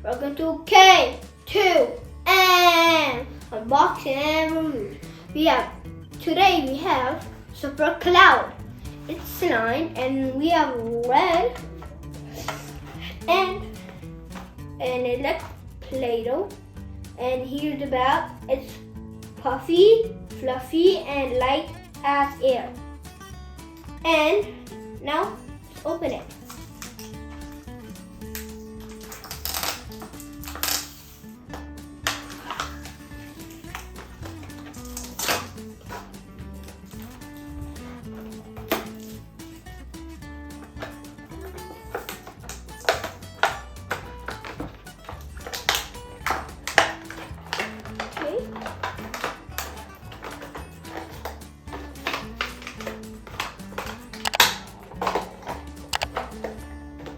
Welcome to K2M Unboxing and Reviews. Today we have Super Cloud. It's slime and we have red and it looks Play-Doh. And here's the back. It's puffy, fluffy, and light as air. And now let's open it.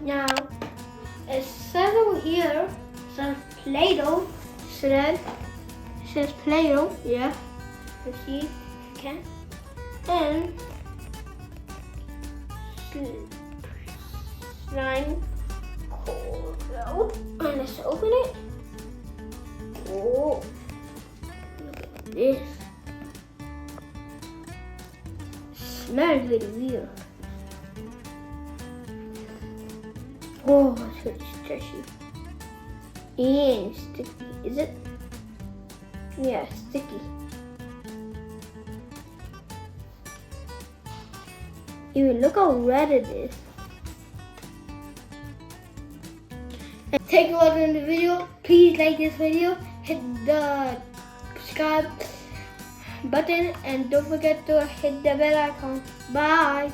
Now, it says over here, says Play-Doh. It says Play-Doh, yeah. You see, you can. And slime cold. And let's open it. Oh, look at this. Smells really weird. Oh, it's really stretchy and sticky. Is it? Yeah, sticky. Even look how red it is. And thank you for watching the video. Please like this video, hit the subscribe button, and don't forget to hit the bell icon. Bye.